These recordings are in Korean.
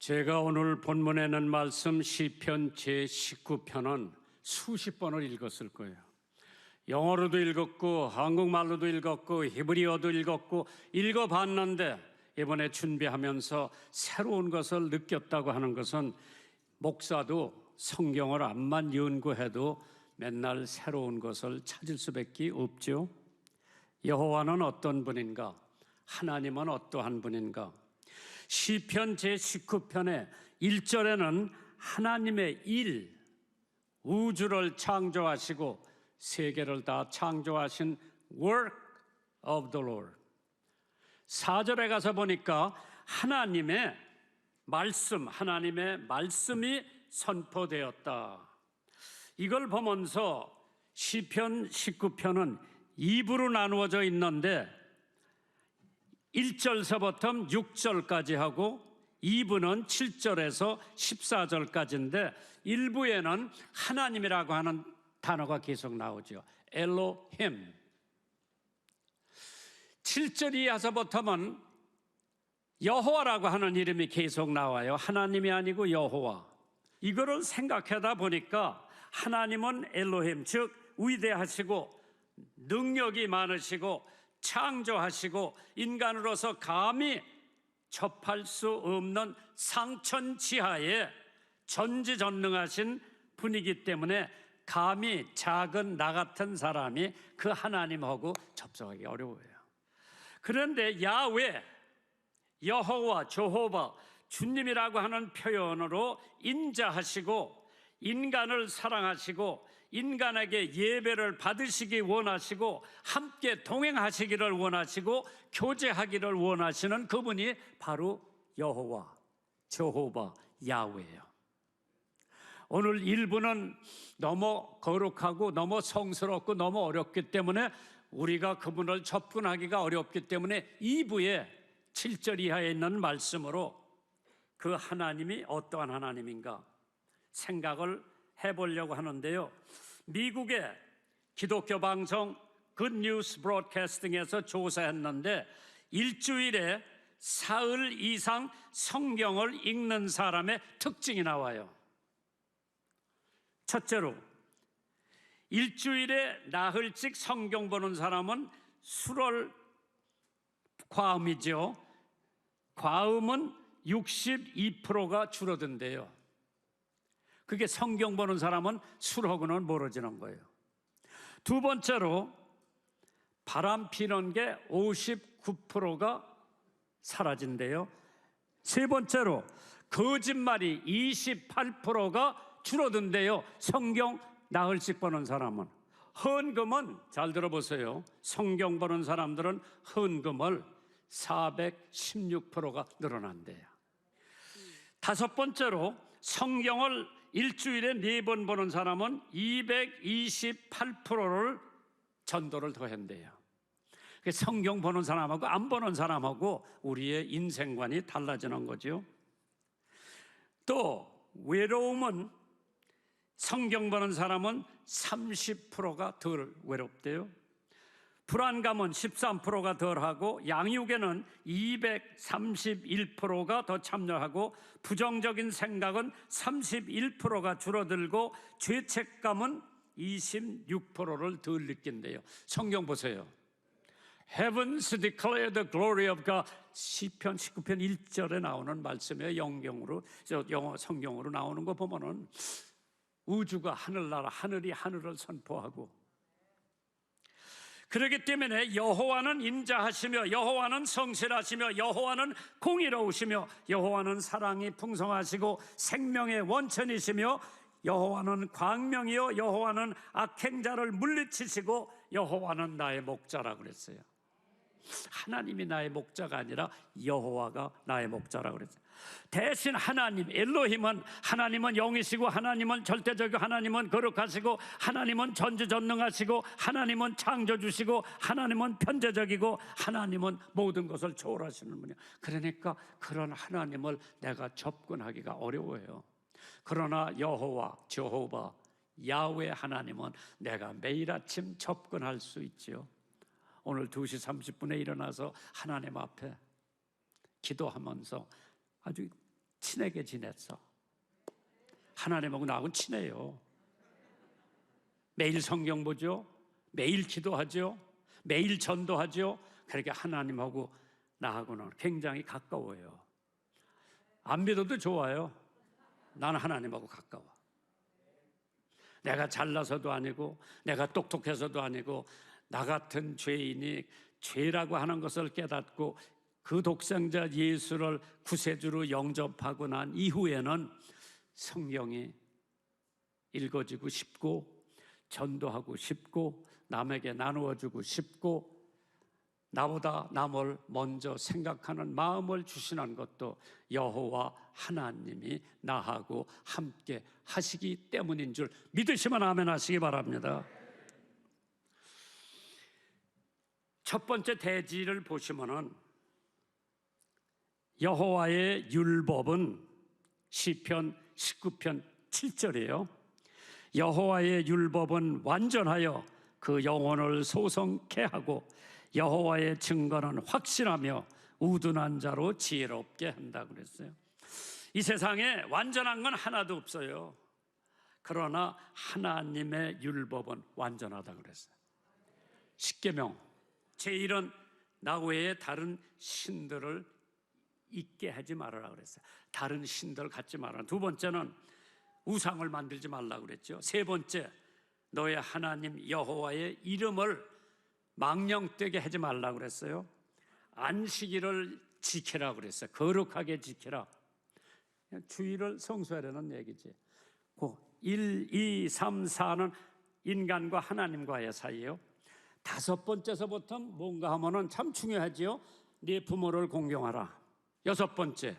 제가 오늘 본문에 있는 말씀 시편 제19편은 수십 번을 읽었을 거예요. 영어로도 읽었고 한국말로도 읽었고 히브리어도 읽었고 읽어봤는데 이번에 준비하면서 새로운 것을 느꼈다고 하는 것은 목사도 성경을 암만 연구해도 맨날 새로운 것을 찾을 수밖에 없죠. 여호와는 어떤 분인가? 하나님은 어떠한 분인가? 시편 제19편의 1절에는 하나님의 일, 우주를 창조하시고 세계를 다 창조하신 work of the Lord. 4절에 가서 보니까 하나님의 말씀, 하나님의 말씀이 선포되었다. 이걸 보면서 시편 19편은 2부로 나누어져 있는데 1절서부터 6절까지 하고 2부는 7절에서 14절까지인데 1부에는 하나님이라고 하는 단어가 계속 나오죠. 엘로힘. 7절 이하서부터는 여호와라고 하는 이름이 계속 나와요. 하나님이 아니고 여호와. 이거를 생각하다 보니까 하나님은 엘로힘, 즉 위대하시고 능력이 많으시고 창조하시고 인간으로서 감히 접할 수 없는 상천지하에 전지전능하신 분이기 때문에 감히 작은 나 같은 사람이 그 하나님하고 접촉하기 어려워요. 그런데 야훼, 여호와, 저호바, 주님이라고 하는 표현으로 인자하시고 인간을 사랑하시고 인간에게 예배를 받으시기 원하시고 함께 동행하시기를 원하시고 교제하기를 원하시는 그분이 바로 여호와, 저호바, 야훼예요. 오늘 1부는 너무 거룩하고 너무 성스럽고 너무 어렵기 때문에 우리가 그분을 접근하기가 어렵기 때문에 2부에 7절 이하에 있는 말씀으로 그 하나님이 어떠한 하나님인가 생각을 해보려고 하는데요. 미국의 기독교 방송 굿뉴스 브로드캐스팅에서 조사했는데 일주일에 사흘 이상 성경을 읽는 사람의 특징이 나와요. 첫째로 일주일에 나흘씩 성경 보는 사람은 수월 과음이죠. 과음은 62%가 줄어든대요. 그게 성경 보는 사람은 술하고는 멀어지는 거예요. 두 번째로 바람 피는 게 59%가 사라진대요. 세 번째로 거짓말이 28%가 줄어든대요. 성경 나흘씩 보는 사람은. 헌금은 잘 들어보세요. 성경 보는 사람들은 헌금을 416%가 늘어난대요. 다섯 번째로 성경을 일주일에 4번 보는 사람은 228%를 전도를 더 한대요. 성경 보는 사람하고 안 보는 사람하고 우리의 인생관이 달라지는 거죠. 또 외로움은 성경 보는 사람은 30%가 덜 외롭대요. 불안감은 13%가 덜하고 양육에는 231%가 더 참여하고 부정적인 생각은 31%가 줄어들고 죄책감은 26%를 덜 느낀대요. 성경 보세요. Heavens declare the glory of God. 시편 19편 1절에 나오는 말씀이에요. 영어 성경으로 나오는 거 보면은 우주가 하늘나라, 하늘이 하늘을 선포하고. 그렇기 때문에 여호와는 인자하시며 여호와는 성실하시며 여호와는 공의로우시며 여호와는 사랑이 풍성하시고 생명의 원천이시며 여호와는 광명이요 여호와는 악행자를 물리치시고 여호와는 나의 목자라고 그랬어요. 하나님이 나의 목자가 아니라 여호와가 나의 목자라고 그랬어요. 대신 하나님 엘로힘은 하나님은 영이시고 하나님은 절대적이고 하나님은 거룩하시고 하나님은 전지전능하시고 하나님은 창조주시고 하나님은 편재적이고 하나님은 모든 것을 초월하시는 분이에요. 그러니까 그런 하나님을 내가 접근하기가 어려워요. 그러나 여호와, 저호바, 야훼 하나님은 내가 매일 아침 접근할 수 있지요. 오늘 2시 30분에 일어나서 하나님 앞에 기도하면서 아주 친하게 지냈어. 하나님하고 나하고는 친해요. 매일 성경 보죠. 매일 기도하죠. 매일 전도하죠. 그러니까 하나님하고 나하고는 굉장히 가까워요. 안 믿어도 좋아요. 나는 하나님하고 가까워. 내가 잘나서도 아니고 내가 똑똑해서도 아니고 나 같은 죄인이 죄라고 하는 것을 깨닫고 그 독생자 예수를 구세주로 영접하고 난 이후에는 성경이 읽어지고 싶고 전도하고 싶고 남에게 나누어주고 싶고 나보다 남을 먼저 생각하는 마음을 주시는 것도 여호와 하나님이 나하고 함께 하시기 때문인 줄 믿으시면 아멘 하시기 바랍니다. 첫 번째 대지를 보시면은 여호와의 율법은 시편 19편 7절이에요. 여호와의 율법은 완전하여 그 영혼을 소성케 하고 여호와의 증거는 확신하며 우둔한 자로 지혜롭게 한다고 그랬어요. 이 세상에 완전한 건 하나도 없어요. 그러나 하나님의 율법은 완전하다고 그랬어요. 십계명, 제1은 나 외에 다른 신들을 있게 하지 말아라 그랬어요. 다른 신들 갖지 말아라. 두 번째는 우상을 만들지 말라고 그랬죠. 세 번째, 너의 하나님 여호와의 이름을 망령되게 하지 말라고 그랬어요. 안식일을 지키라 그랬어요. 거룩하게 지키라. 주일을 성수하려는 얘기지. 1, 2, 3, 4는 인간과 하나님과의 사이예요. 다섯 번째서부터 뭔가 하면은 참 중요하지요. 네 부모를 공경하라. 여섯 번째,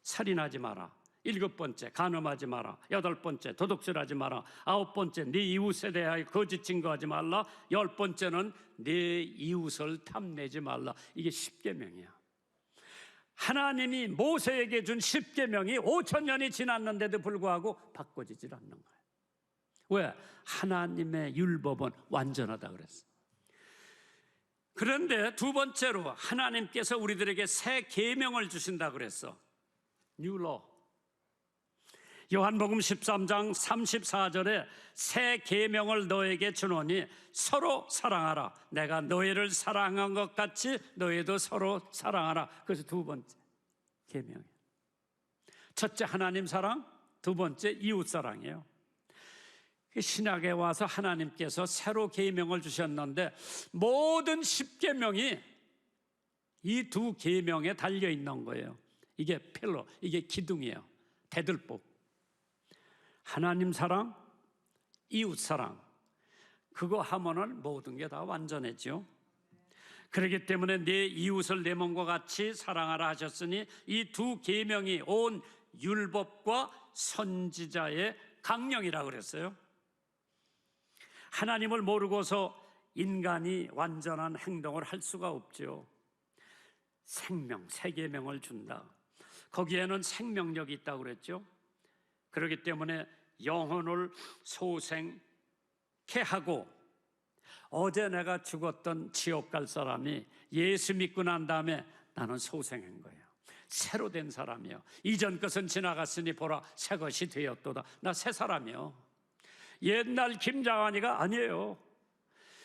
살인하지 마라. 일곱 번째, 간음하지 마라. 여덟 번째, 도둑질하지 마라. 아홉 번째, 네 이웃에 대하여 거짓 증거하지 말라. 열 번째는 네 이웃을 탐내지 말라. 이게 십계명이야. 하나님이 모세에게 준 십계명이 5,000년이 지났는데도 불구하고 바꿔지질 않는 거예요. 왜? 하나님의 율법은 완전하다 그랬어. 그런데 두 번째로 하나님께서 우리들에게 새 계명을 주신다 그랬어. New Law. 요한복음 13장 34절에 새 계명을 너에게 주노니 서로 사랑하라. 내가 너희를 사랑한 것 같이 너희도 서로 사랑하라. 그래서 두 번째 계명이에요. 첫째 하나님 사랑, 두 번째 이웃 사랑이에요. 신약에 와서 하나님께서 새로 계명을 주셨는데 모든 십계명이 이 두 계명에 달려 있는 거예요. 이게 필러, 이게 기둥이에요. 대들보. 하나님 사랑, 이웃 사랑. 그거 하면은 모든 게 다 완전해지요. 그렇기 때문에 내 이웃을 내 몸과 같이 사랑하라 하셨으니 이 두 계명이 온 율법과 선지자의 강령이라고 그랬어요. 하나님을 모르고서 인간이 완전한 행동을 할 수가 없죠. 생명, 새 계명을 준다. 거기에는 생명력이 있다고 그랬죠. 그렇기 때문에 영혼을 소생케 하고 어제 내가 죽었던 지옥 갈 사람이 예수 믿고 난 다음에 나는 소생한 거예요. 새로 된 사람이요. 이전 것은 지나갔으니 보라 새 것이 되었도다. 나 새 사람이요. 옛날 김장환이가 아니에요.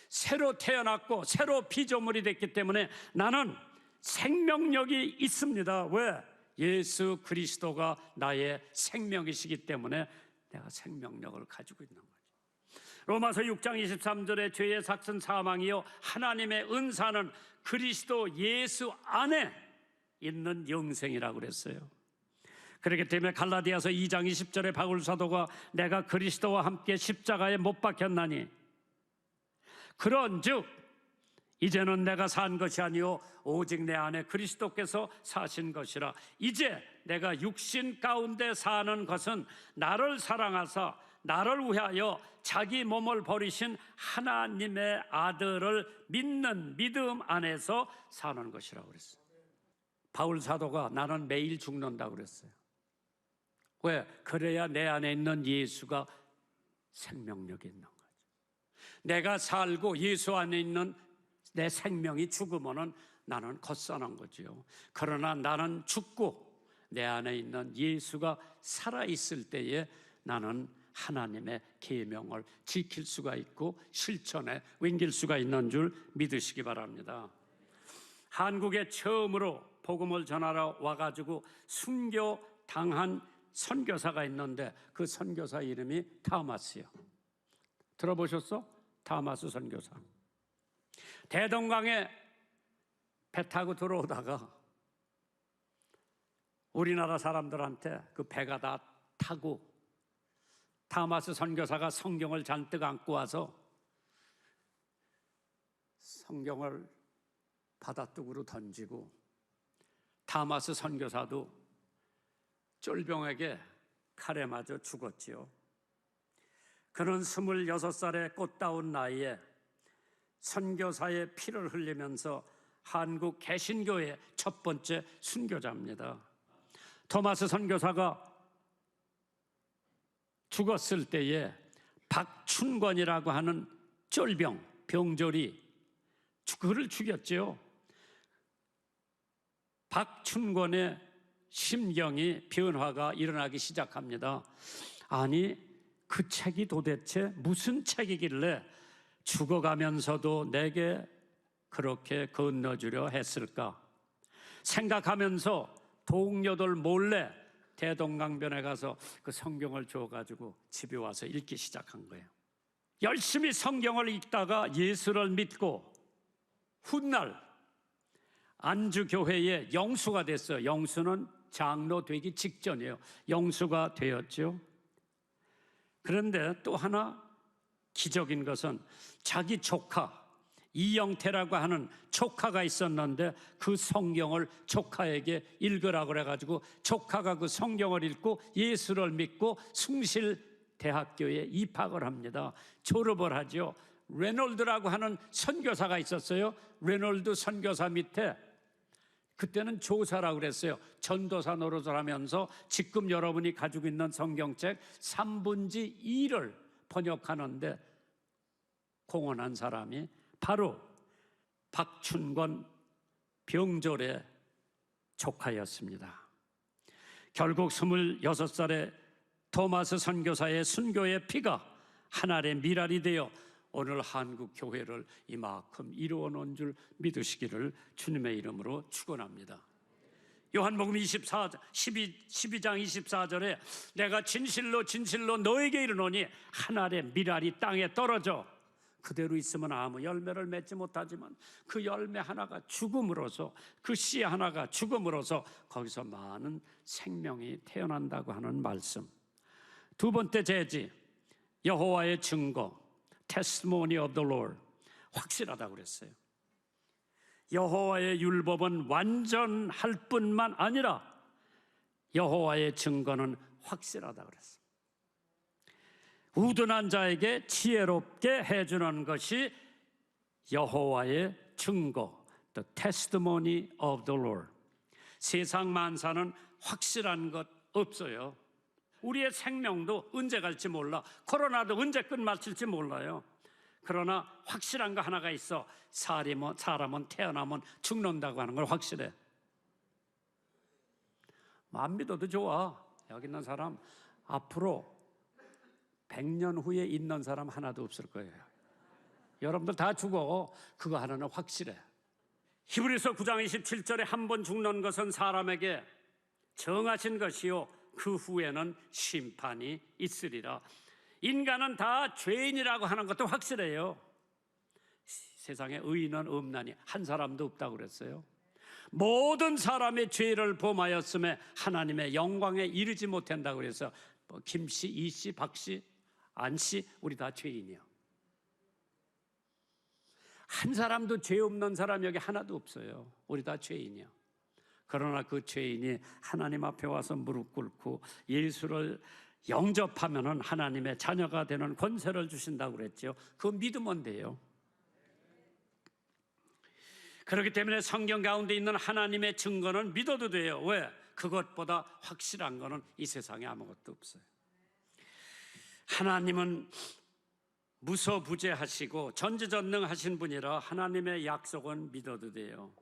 새로 태어났고 새로 피조물이 됐기 때문에 나는 생명력이 있습니다. 왜? 예수 그리스도가 나의 생명이시기 때문에 내가 생명력을 가지고 있는 거죠. 로마서 6장 23절에 죄의 삭은 사망이요 하나님의 은사는 그리스도 예수 안에 있는 영생이라고 그랬어요. 그렇기 때문에 갈라디아서 2장 20절에 바울 사도가 내가 그리스도와 함께 십자가에 못 박혔나니 그런즉 이제는 내가 산 것이 아니요 오직 내 안에 그리스도께서 사신 것이라. 이제 내가 육신 가운데 사는 것은 나를 사랑하사 나를 위하여 자기 몸을 버리신 하나님의 아들을 믿는 믿음 안에서 사는 것이라고 그랬어요. 바울 사도가 나는 매일 죽는다고 그랬어요. 왜? 그래야 내 안에 있는 예수가 생명력이 있는 거죠. 내가 살고 예수 안에 있는 내 생명이 죽으면은 나는 걷사난 거지요. 그러나 나는 죽고 내 안에 있는 예수가 살아있을 때에 나는 하나님의 계명을 지킬 수가 있고 실천에 옮길 수가 있는 줄 믿으시기 바랍니다. 한국에 처음으로 복음을 전하러 와가지고 순교당한 선교사가 있는데 그 선교사 이름이 타마스요. 들어보셨어? 타마스 선교사. 대동강에 배 타고 들어오다가 우리나라 사람들한테 그 배가 다 타고 타마스 선교사가 성경을 잔뜩 안고 와서 성경을 바닷속으로 던지고 타마스 선교사도 쫄병에게 칼에 맞아 죽었지요. 그는 26살의 꽃다운 나이에 선교사의 피를 흘리면서 한국 개신교의 첫 번째 순교자입니다. 토마스 선교사가 죽었을 때에 박춘권이라고 하는 쫄병, 병졸이 그를 죽였지요. 박춘권의 심경이 변화가 일어나기 시작합니다. 아니, 그 책이 도대체 무슨 책이길래 죽어가면서도 내게 그렇게 건너주려 했을까 생각하면서 동료들 몰래 대동강변에 가서 그 성경을 줘가지고 집에 와서 읽기 시작한 거예요. 열심히 성경을 읽다가 예수를 믿고 훗날 안주교회의 영수가 됐어요. 영수는 장로 되기 직전이에요. 영수가 되었죠. 그런데 또 하나 기적인 것은 자기 조카 이영태라고 하는 조카가 있었는데 그 성경을 조카에게 읽으라고 그래가지고 조카가 그 성경을 읽고 예수를 믿고 숭실대학교에 입학을 합니다. 졸업을 하죠. 레놀드라고 하는 선교사가 있었어요. 레놀드 선교사 밑에 그때는 조사라고 그랬어요. 전도사 노릇을 하면서 지금 여러분이 가지고 있는 성경책 3분의 2를 번역하는데 공헌한 사람이 바로 박춘권 병졸의 조카였습니다. 결국 26살의 토마스 선교사의 순교의 피가 하늘의 미랄이 되어 오늘 한국 교회를 이만큼 이루어 놓은 줄 믿으시기를 주님의 이름으로 축원합니다. 요한복음 12장 24절에 내가 진실로 진실로 너에게 이르노니 하늘의 미랄이 땅에 떨어져 그대로 있으면 아무 열매를 맺지 못하지만 그 열매 하나가 죽음으로써 그 씨 하나가 죽음으로써 거기서 많은 생명이 태어난다고 하는 말씀. 두 번째 제지 여호와의 증거 Testimony of the Lord 확실하다고 그랬어요. 여호와의 율법은 완전할 뿐만 아니라 여호와의 증거는 확실하다고 그랬어요. 우둔한 자에게 지혜롭게 해주는 것이 여호와의 증거, the testimony of the Lord. 세상 만사는 확실한 것 없어요. 우리의 생명도 언제 갈지 몰라. 코로나도 언제 끝마칠지 몰라요. 그러나 확실한 거 하나가 있어. 사람은 태어나면 죽는다고 하는 걸 확실해. 안 믿어도 좋아. 여기 있는 사람 앞으로 100년 후에 있는 사람 하나도 없을 거예요. 여러분들 다 죽어. 그거 하나는 확실해. 히브리서 9장 27절에 한 번 죽는 것은 사람에게 정하신 것이요 그 후에는 심판이 있으리라. 인간은 다 죄인이라고 하는 것도 확실해요. 세상에 의인은 없나니 한 사람도 없다고 그랬어요. 모든 사람의 죄를 범하였음에 하나님의 영광에 이르지 못한다고 그래서 김씨, 이씨, 박씨, 안씨 우리 다 죄인이요. 한 사람도 죄 없는 사람 여기 하나도 없어요. 우리 다 죄인이요. 그러나 그 죄인이 하나님 앞에 와서 무릎 꿇고 예수를 영접하면은 하나님의 자녀가 되는 권세를 주신다고 그랬죠. 그거 믿으면 돼요. 그렇기 때문에 성경 가운데 있는 하나님의 증거는 믿어도 돼요. 왜? 그것보다 확실한 거는 이 세상에 아무것도 없어요. 하나님은 무소부재하시고 전지전능하신 분이라 하나님의 약속은 믿어도 돼요.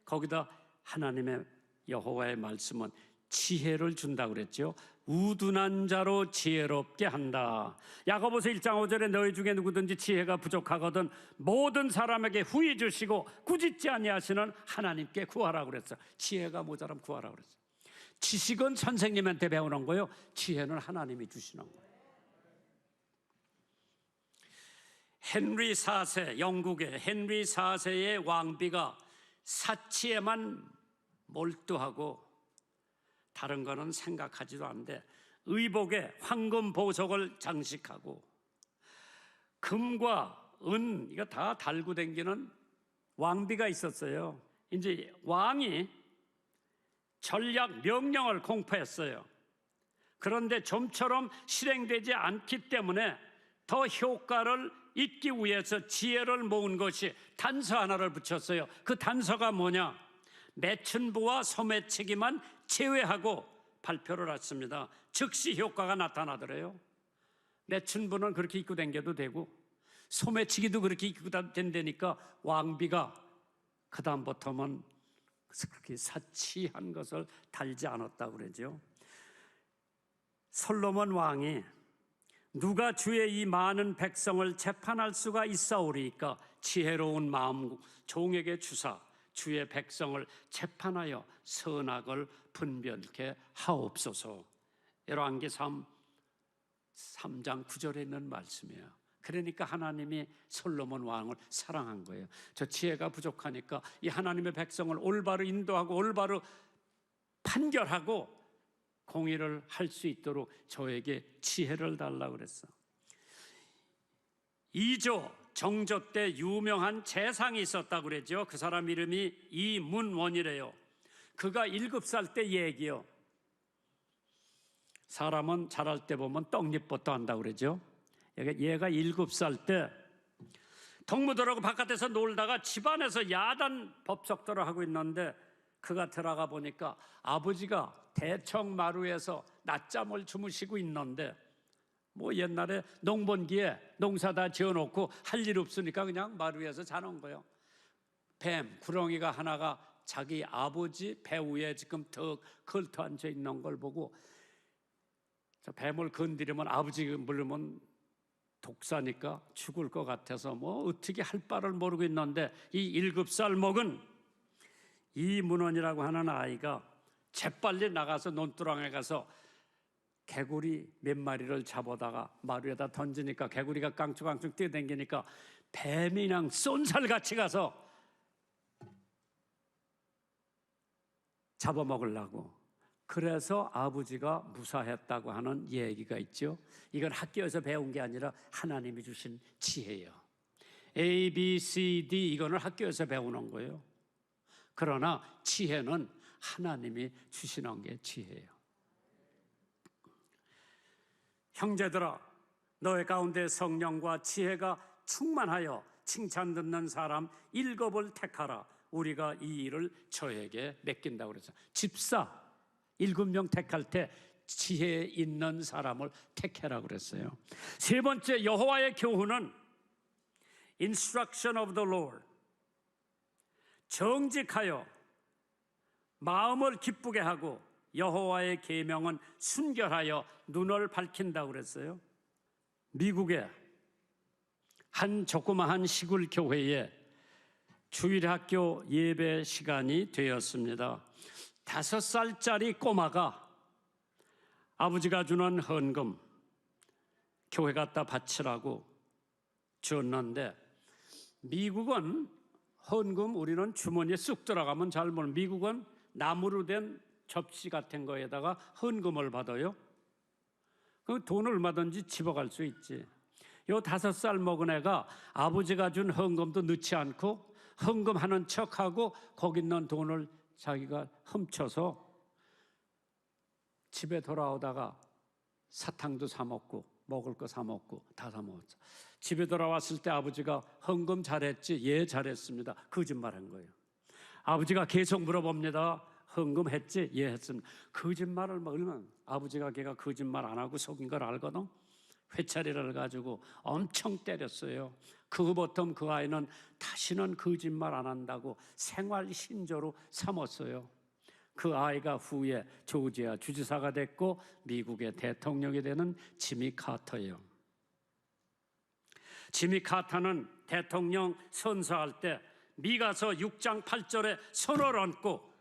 거기다 하나님의 여호와의 말씀은 지혜를 준다 그랬죠. 우둔한 자로 지혜롭게 한다. 야고보서 1장 5절에 너희 중에 누구든지 지혜가 부족하거든 모든 사람에게 후히 주시고 꾸짖지 아니하시는 하나님께 구하라고 그랬어. 지혜가 모자람 구하라고 그랬어. 지식은 선생님한테 배우는 거예요. 지혜는 하나님이 주시는 거예요. 헨리 4세, 영국의 헨리 4세의 왕비가 사치에만 몰두하고 다른 거는 생각하지도 않는데 의복에 황금 보석을 장식하고 금과 은 이거 다 달고 다니는 왕비가 있었어요. 이제 왕이 전략 명령을 공포했어요. 그런데 좀처럼 실행되지 않기 때문에 더 효과를 잇기 위해서 지혜를 모은 것이 단서 하나를 붙였어요. 그 단서가 뭐냐? 매춘부와 소매치기만 제외하고 발표를 했습니다. 즉시 효과가 나타나더래요. 매춘부는 그렇게 입고 다녀도 되고 소매치기도 그렇게 입고 다닌다니까 왕비가 그 다음부터는 그렇게 사치한 것을 달지 않았다고 그러죠. 솔로몬 왕이 누가 주의 이 많은 백성을 재판할 수가 있사오리이까 지혜로운 마음 종에게 주사 주의 백성을 재판하여 선악을 분별케 하옵소서. 열왕기상 3장 9절에 있는 말씀이에요. 그러니까 하나님이 솔로몬 왕을 사랑한 거예요. 저 지혜가 부족하니까 이 하나님의 백성을 올바로 인도하고 올바로 판결하고 공의를 할 수 있도록 저에게 지혜를 달라고 그랬어. 2조 정조 때 유명한 재상이 있었다고 그랬죠. 그 사람 이름이 이문원이래요. 그가 7살 때 얘기요. 사람은 자랄 때 보면 떡잎부터 한다고 그러죠. 얘가 7살 때 동무들하고 바깥에서 놀다가 집안에서 야단 법석들을 하고 있는데 그가 들어가 보니까 아버지가 대청 마루에서 낮잠을 주무시고 있는데 뭐 옛날에 농번기에 농사 다 지어놓고 할 일 없으니까 그냥 마루에서 자는 거예요. 뱀, 구렁이가 하나가 자기 아버지 배 위에 지금 턱 걸터 앉아 있는 걸 보고 저 뱀을 건드리면 아버지 물으면 독사니까 죽을 것 같아서 뭐 어떻게 할 바를 모르고 있는데 이 7살 먹은 이문원이라고 하는 아이가 재빨리 나가서 논두렁에 가서 개구리 몇 마리를 잡아다가 마루에다 던지니까 개구리가 깡충깡충 뛰어다니니까 뱀이 그냥 쏜살같이 가서 잡아먹으려고. 그래서 아버지가 무사했다고 하는 얘기가 있죠. 이건 학교에서 배운 게 아니라 하나님이 주신 지혜예요. A, B, C, D 이거는 학교에서 배우는 거예요. 그러나 지혜는 하나님이 주시는 게 지혜예요. 형제들아, 너희 가운데 성령과 지혜가 충만하여 칭찬 듣는 사람 7을 택하라. 우리가 이 일을 저에게 맡긴다고 그랬어요. 집사 7명 택할 때 지혜 있는 사람을 택해라고 그랬어요. 세 번째, 여호와의 교훈은 Instruction of the Lord. 정직하여 마음을 기쁘게 하고 여호와의 계명은 순결하여 눈을 밝힌다고 그랬어요. 미국의 한 조그마한 시골 교회에 주일학교 예배 시간이 되었습니다. 5살짜리 꼬마가 아버지가 주는 헌금 교회 갖다 바치라고 줬는데 미국은 헌금 우리는 주머니에 쑥 들어가면 잘 모르는 미국은 나무로 된 접시 같은 거에다가 헌금을 받아요. 그 돈을 얼마든지 집어갈 수 있지. 요 5살 먹은 애가 아버지가 준 헌금도 넣지 않고 헌금하는 척하고 거기 있는 돈을 자기가 훔쳐서 집에 돌아오다가 사탕도 사 먹고 먹을 거 사 먹고 다 사 먹었죠. 집에 돌아왔을 때 아버지가 헌금 잘했지? 예, 잘했습니다. 거짓말한 거예요. 아버지가 계속 물어봅니다. 헌금 했지? 예, 했습니다. 거짓말을 얼마나 아버지가 걔가 거짓말 안 하고 속인 걸 알거든. 회차리를 가지고 엄청 때렸어요. 그후부터 그 아이는 다시는 거짓말 안 한다고 생활 신조로 삼았어요. 그 아이가 후에 조지아 주지사가 됐고 미국의 대통령이 되는 지미 카터예요. 지미 카터는 대통령 선서할 때 미가서 6장 8절에 손을 얹고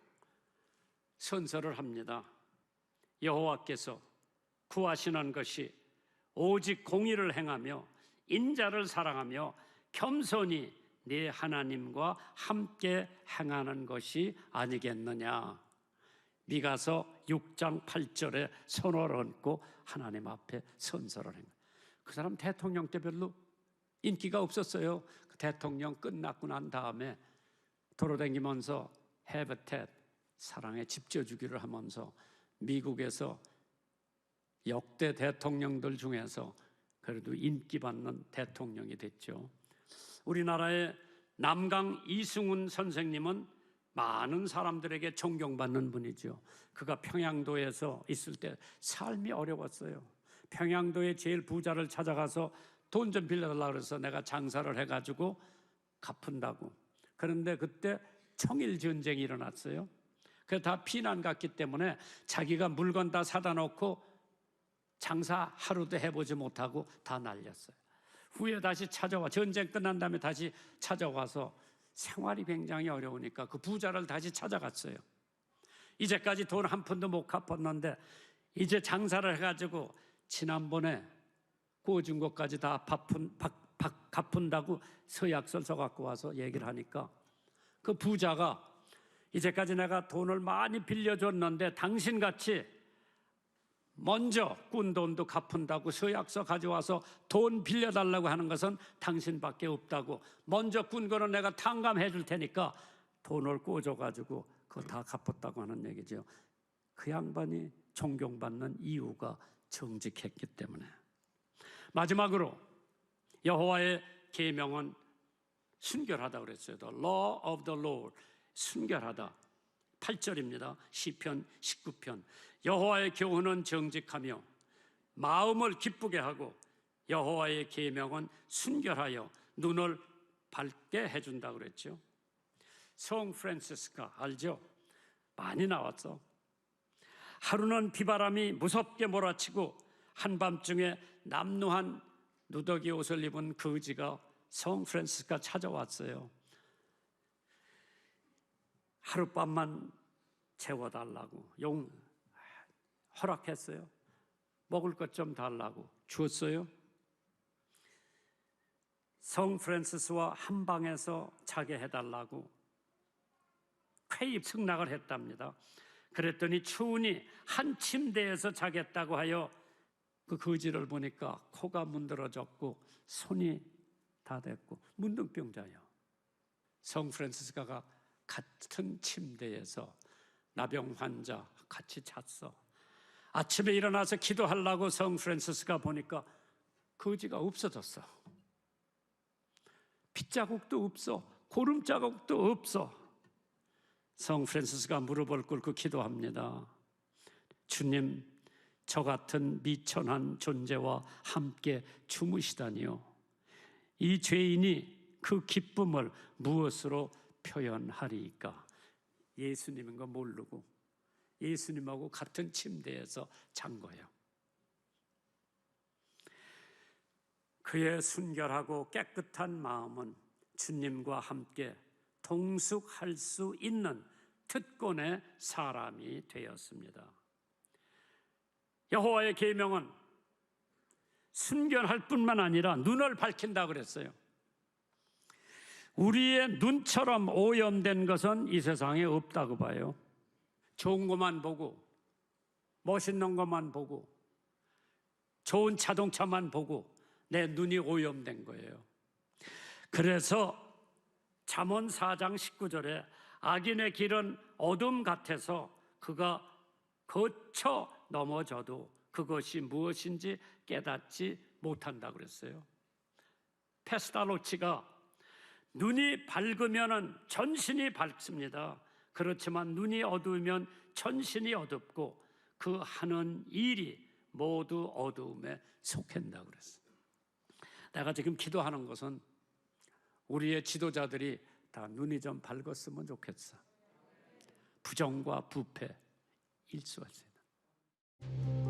선서를 합니다. 여호와께서 구하시는 것이 오직 공의를 행하며 인자를 사랑하며 겸손히 네 하나님과 함께 행하는 것이 아니겠느냐. 미가서 6장 8절에 손을 얹고 하나님 앞에 선서를 한 거예요. 그 사람 대통령 때 별로 인기가 없었어요. 그 대통령 끝났고 난 다음에 돌아다니면서 헤브텟 사랑에 집져주기를 하면서 미국에서 역대 대통령들 중에서 그래도 인기받는 대통령이 됐죠. 우리나라의 남강 이승훈 선생님은 많은 사람들에게 존경받는 분이죠. 그가 평양도에서 있을 때 삶이 어려웠어요. 평양도의 제일 부자를 찾아가서 돈 좀 빌려달라고 그래서 내가 장사를 해가지고 갚은다고. 그런데 그때 청일전쟁이 일어났어요. 그래서 다 피난 갔기 때문에 자기가 물건 다 사다 놓고 장사 하루도 해보지 못하고 다 날렸어요. 후에 다시 찾아와, 전쟁 끝난 다음에 다시 찾아와서 생활이 굉장히 어려우니까 그 부자를 다시 찾아갔어요. 이제까지 돈 한 푼도 못 갚았는데 이제 장사를 해가지고 지난번에 구워준 것까지 다 갚은다고 서약서를 써갖고 와서 얘기를 하니까 그 부자가 이제까지 내가 돈을 많이 빌려줬는데 당신같이 먼저 꾼 돈도 갚은다고 서약서 가져와서 돈 빌려달라고 하는 것은 당신밖에 없다고, 먼저 꾼 거는 내가 탕감해 줄 테니까 돈을 꿔줘가지고 그거 다 갚았다고 하는 얘기죠. 그 양반이 존경받는 이유가 정직했기 때문에. 마지막으로 여호와의 계명은 순결하다고 그랬어요. The law of the Lord, 순결하다. 8절입니다. 시편 19편. 여호와의 교훈은 정직하며 마음을 기쁘게 하고 여호와의 계명은 순결하여 눈을 밝게 해준다고 그랬죠. 성 프란시스카 알죠? 많이 나왔어. 하루는 비바람이 무섭게 몰아치고 한밤중에 남루한 누더기 옷을 입은 거지가 성 프란시스카 찾아왔어요. 하룻밤만 재워달라고 허락했어요. 먹을 것 좀 달라고 주었어요. 성 프란시스와 한 방에서 자게 해달라고 쾌히 승낙을 했답니다. 그랬더니 추운이 한 침대에서 자겠다고 하여 그 거지를 보니까 코가 문드러졌고 손이 다 됐고 문둥병자예요. 성 프란시스카가 같은 침대에서 나병 환자 같이 잤어. 아침에 일어나서 기도하려고 성 프란시스가 보니까 거지가 없어졌어. 핏자국도 없어. 고름자국도 없어. 성 프란시스가 무릎을 꿇고 기도합니다. 주님, 저 같은 미천한 존재와 함께 주무시다니요. 이 죄인이 그 기쁨을 무엇으로 표현하리이까? 예수님인 거 모르고 예수님하고 같은 침대에서 잔 거예요. 그의 순결하고 깨끗한 마음은 주님과 함께 동숙할 수 있는 특권의 사람이 되었습니다. 여호와의 계명은 순결할 뿐만 아니라 눈을 밝힌다고 그랬어요. 우리의 눈처럼 오염된 것은 이 세상에 없다고 봐요. 좋은 것만 보고, 멋있는 것만 보고, 좋은 자동차만 보고 내 눈이 오염된 거예요. 그래서 잠언 4장 19절에 악인의 길은 어둠 같아서 그가 거쳐 넘어져도 그것이 무엇인지 깨닫지 못한다고 그랬어요. 페스탈로치가 눈이 밝으면 전신이 밝습니다. 그렇지만 눈이 어두우면 전신이 어둡고 그 하는 일이 모두 어두움에 속한다고 그랬어요. 내가 지금 기도하는 것은 우리의 지도자들이 다 눈이 좀 밝았으면 좋겠어. 부정과 부패 일수가 있습니다.